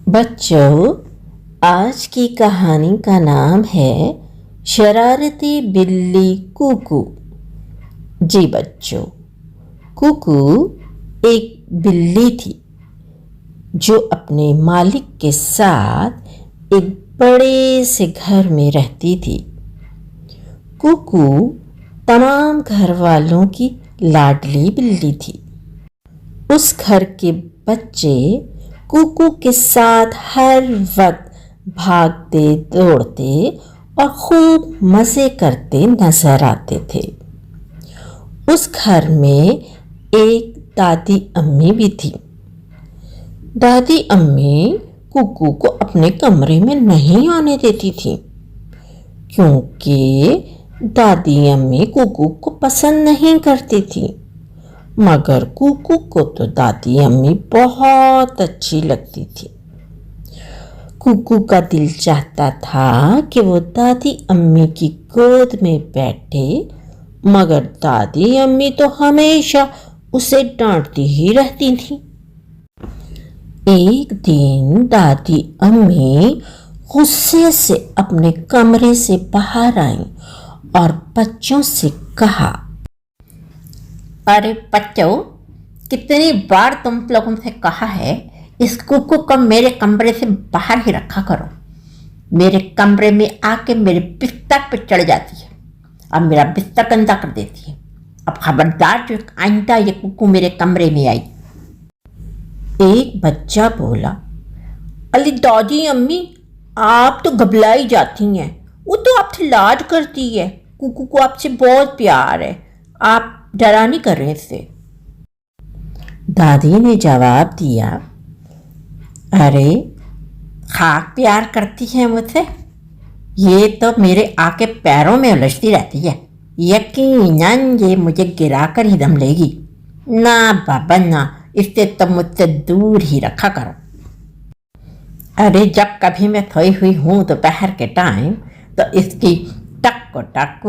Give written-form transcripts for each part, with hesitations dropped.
بچوں، آج کی کہانی کا نام ہے شرارتی بلی کوکو۔ جی بچوں، کوکو ایک بلی تھی جو اپنے مالک کے ساتھ ایک بڑے سے گھر میں رہتی تھی۔ کوکو تمام گھر والوں کی لاڈلی بلی تھی۔ اس گھر کے بچے کوکو کے ساتھ ہر وقت بھاگتے دوڑتے اور خوب مزے کرتے نظر آتے تھے۔ اس گھر میں ایک دادی امی بھی تھی۔ دادی امی کوکو کو اپنے کمرے میں نہیں آنے دیتی تھی کیونکہ دادی امی کوکو کو پسند نہیں کرتی تھی، مگر کوکو کو تو دادی امی بہت اچھی لگتی تھی۔ کوکو کا دل چاہتا تھا کہ وہ دادی امی کی گود میں بیٹھے، مگر دادی امی تو ہمیشہ اسے ڈانٹتی ہی رہتی تھی۔ ایک دن دادی امی غصے سے اپنے کمرے سے باہر آئیں اور بچوں سے کہا، ارے بچوں، کتنی بار تم لوگوں سے کہا ہے اس کوکو کو میرے کمرے سے باہر ہی رکھا کرو۔ میرے کمرے میں آ کے میرے بستر پہ چڑھ جاتی ہے اور میرا بستر گندا کر دیتی ہے۔ اب خبردار جو آئندہ یہ کوکو میرے کمرے میں آئی۔ ایک بچہ بولا، علی دادی امی، آپ تو گھبرائی جاتی ہیں، وہ تو آپ سے لاڈ کرتی ہے، کوکو کو آپ سے بہت پیار ہے، آپ ڈرا نہیں کر رہے اس سے۔ دادی نے جواب دیا، ارے خاک پیار کرتی ہے مجھ سے، یہ تو میرے آ کے پیروں میں الجھتی رہتی ہے، یقیناً یہ مجھے گرا کر ہی دم لے گی۔ نہ بابا نہ، اس سے تم مجھ سے دور ہی رکھا کرو۔ ارے جب کبھی میں سوئی ہوئی ہوں دوپہر کے ٹائم تو اس کی ٹک ٹک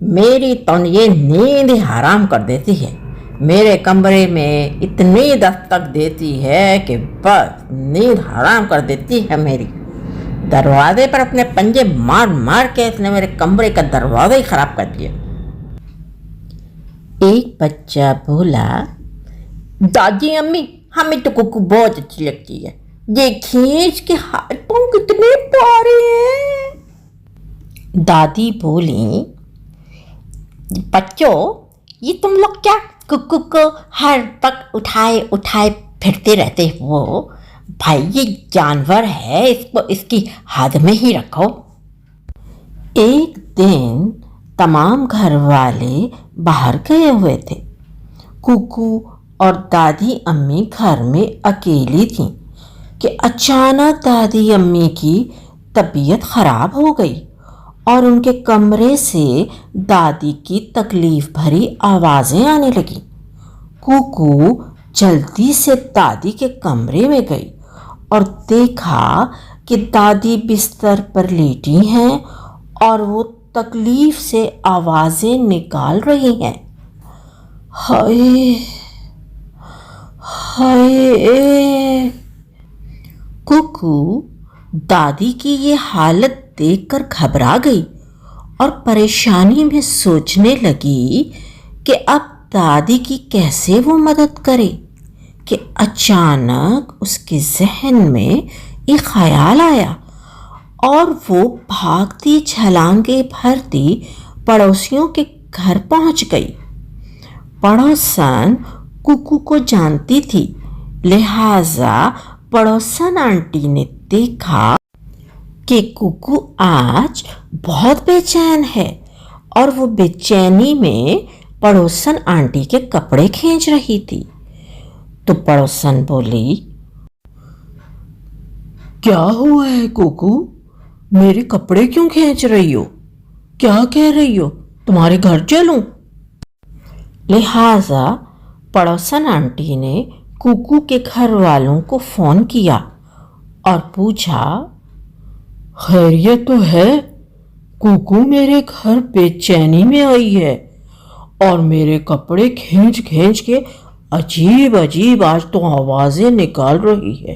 میری تو یہ نیند حرام کر دیتی ہے۔ میرے کمرے میں اتنی دستک دیتی ہے کہ بس نیند حرام کر دیتی ہے میری۔ دروازے پر اپنے پنجے مار مار کے اس نے میرے کمرے کا دروازہ ہی خراب کر دیا۔ ایک بچہ بولا، دادی امی، ہمیں تو کوکو بہت اچھی لگتی ہے، دیکھیے اس کے ہاتھوں کتنے پیارے ہیں۔ دادی بولی، بچوں، یہ تم لوگ کیا کوکو کو ہر وقت اٹھائے پھرتے رہتے ہو؟ بھائی یہ جانور ہے، اس کو اس کی حد میں ہی رکھو۔ ایک دن تمام گھر والے باہر گئے ہوئے تھے۔ کوکو اور دادی امی گھر میں اکیلی تھیں کہ اچانک دادی امی کی طبیعت خراب ہو گئی اور ان کے کمرے سے دادی کی تکلیف بھری آوازیں آنے لگیں۔ کوکو جلدی سے دادی کے کمرے میں گئی اور دیکھا کہ دادی بستر پر لیٹی ہیں اور وہ تکلیف سے آوازیں نکال رہی ہیں۔ ہائے ہائے! کوکو دادی کی یہ حالت دیکھ کر گھبرا گئی اور پریشانی میں سوچنے لگی کہ اب دادی کی کیسے وہ مدد کرے کہ اچانک اس کے ذہن میں ایک خیال آیا اور وہ بھاگتی چھلانگیں بھرتی پڑوسیوں کے گھر پہنچ گئی۔ پڑوسن کوکو کو جانتی تھی، لہٰذا پڑوسن آنٹی نے دیکھا کہ کوکو آج بہت بے چین ہے اور وہ بے چینی میں پڑوسن آنٹی کے کپڑے کھینچ رہی تھی۔ تو پڑوسن بولی، کیا ہوا ہے کوکو؟ میرے کپڑے کیوں کھینچ رہی ہو؟ کیا کہہ رہی ہو؟ تمہارے گھر چلوں؟ لہٰذا پڑوسن آنٹی نے کوکو کے گھر والوں کو فون کیا اور پوچھا، خیریت تو ہے؟ کوکو میرے گھر بے چینی میں آئی ہے اور میرے کپڑے کھینچ کے عجیب آج تو آوازیں نکال رہی ہے۔